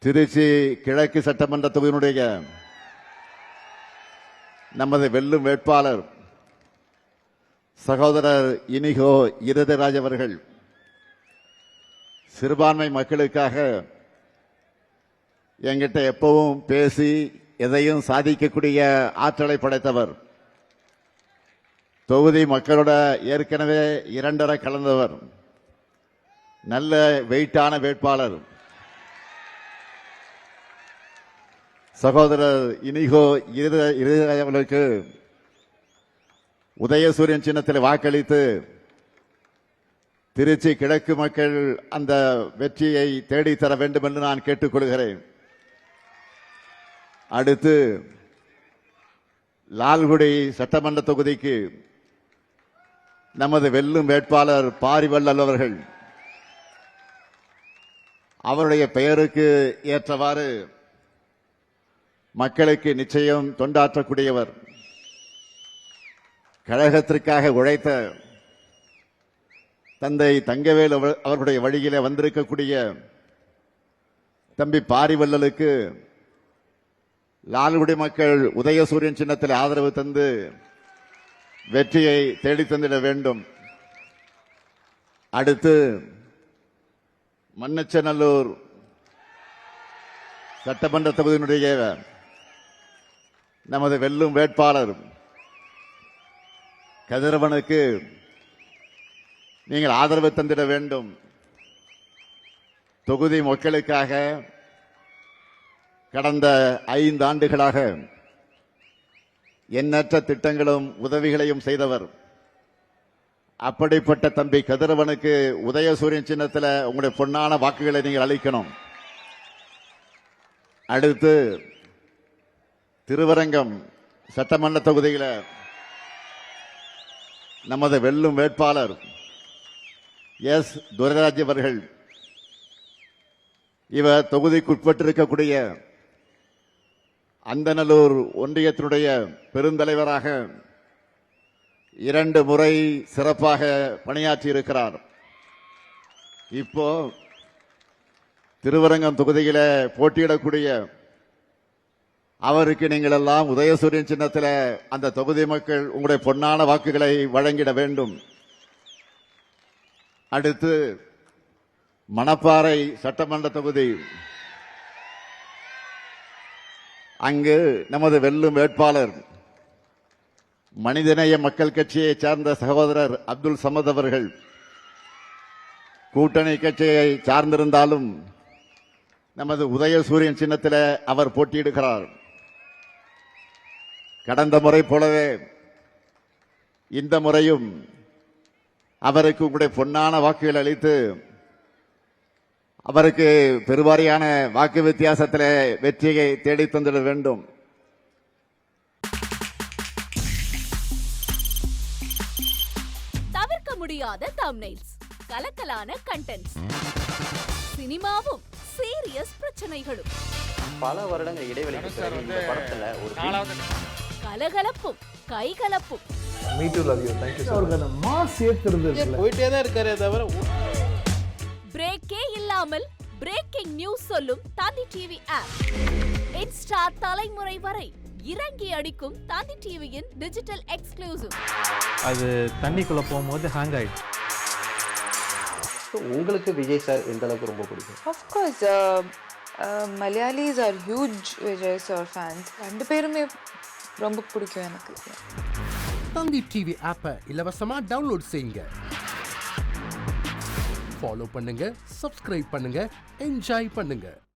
திருச்சி கிழக்கு சட்டமன்ற தொகுதியினுடைய நமது வெல்லும் வேட்பாளர் சகோதரர் இனிகோ இருதராஜ் அவர்கள் சிறுபான்மை மக்களுக்காக என்கிட்ட எப்பவும் பேசி எதையும் சாதிக்கக்கூடிய ஆற்றலை படைத்தவர். தொகுதி மக்களோட ஏற்கனவே 2.5 கலந்தவர். நல்ல வெயிட்டான வேட்பாளர் சகோதரர் இனிகோ இருதராஜ் அவர்களுக்கு உதயசூரியன் சின்னத்தில் வாக்களித்து திருச்சி கிழக்கு மக்கள் அந்த வெற்றியை தேடித்தர வேண்டும் என்று நான் கேட்டுக்கொள்கிறேன். அடுத்து லால்குடி சட்டமன்ற தொகுதிக்கு நமது வெல்லும் வேட்பாளர் பாரிவள்ளல் அவர்கள் அவருடைய பெயருக்கு ஏற்றவாறு மக்களுக்கு நிச்சயம் தொண்டாற்றக்கூடியவர். கழகத்திற்காக உழைத்த தந்தை தங்கவேல் அவர்களுடைய வழியிலே வந்திருக்கக்கூடிய தம்பி பாரிவள்ளலுக்கு லால்குடி மக்கள் உதயசூரியன் சின்னத்தில் ஆதரவு தந்து வெற்றியை தேடி தந்திட வேண்டும். அடுத்து மண்ணச்சநல்லூர் சட்டமன்ற தொகுதியினுடைய நமது வெல்லும் வேட்பாளர் கதிரவனுக்கு நீங்கள் ஆதரவு தந்திட வேண்டும். தொகுதி மக்களுக்காக கடந்த 5 ஆண்டுகளாக எண்ணற்ற திட்டங்களும் உதவிகளையும் செய்தவர். அப்படிப்பட்ட தம்பி கதிரவனுக்கு உதயசூரியன் சின்னத்தில் உங்களுடைய பொன்னான வாக்குகளை நீங்கள் அளிக்கணும். அடுத்து திருவரங்கம் சட்டமன்ற தொகுதியில் நமது வெல்லும் வேட்பாளர் எஸ் துரைராஜ் அவர்கள் இவர் தொகுதிக்குட்பட்டிருக்கக்கூடிய அந்தநல்லூர் ஒன்றியத்தினுடைய பெருந்தலைவராக 2 முறை சிறப்பாக பணியாற்றி இருக்கிறார். இப்போ திருவரங்கம் தொகுதியில போட்டியிடக்கூடிய அவருக்கு நீங்கள் எல்லாம் உதயசூரியன் சின்னத்தில் அந்த தொகுதி மக்கள் உங்களுடைய பொன்னான வாக்குகளை வழங்கிட வேண்டும். அடுத்து மணப்பாறை சட்டமன்ற தொகுதி அங்கு நமது வெல்லும் வேட்பாளர் மனிதநேய மக்கள் கட்சியை சார்ந்த சகோதரர் அப்துல் சமத் அவர்கள் கூட்டணி கட்சியை சார்ந்திருந்தாலும் நமது உதயசூரியன் சின்னத்தில் அவர் போட்டியிடுகிறார். கடந்த முறை போலவே இந்த முறையும் அவருக்கு உங்களுடைய பொன்னான வாக்குகள் அளித்து அவருக்கு பெருவாரியான வாக்கு வித்தியாசத்தில் வெற்றியை தேடி தந்திட வேண்டும். தவிர்க்க முடியாத தம்ப்நெயில்ஸ், கலக்கலான கண்டென்ட்ஸ், சினிமாவும் சீரியஸ் பிரச்சனைகளும், பல வருடங்கள் இடைவெளிக்கு பிறகு இந்த படத்துல ஒரு கலகலப்பும் கைகலப்பும். Me too love you. Thank you so much. அவருக்கு மாஸ் ஏத்துறது போயிட்டே தான் இருக்காரே தவிர பிரேக்கே இல்லாமல் பிரேக்கிங் நியூஸ் சொல்லும் தந்தி டிவி ஆப். இன்ஸ்டா தலைமுறை வரை இறங்கி அடிக்கும் தந்தி டிவியின் டிஜிட்டல் எக்ஸ்க்ளூசிவ். அது தண்ணிக்குள்ள போகும்போது ஹேங் ஆயிடுச்சு. உங்களுக்கு விஜய் சார் எந்த அளவுக்கு ரொம்ப பிடிக்கும்? Of course, Malayalis are huge Vijay sir fans. 2 பேருமே ரொம்ப பிடிக்கும் எனக்கு. தந்தி டிவி ஆப்பை இலவசமா டவுன்லோட் செய்யுங்க. ஃபாலோ பண்ணுங்க, சப்ஸ்கிரைப் பண்ணுங்க, என்ஜாய் பண்ணுங்க.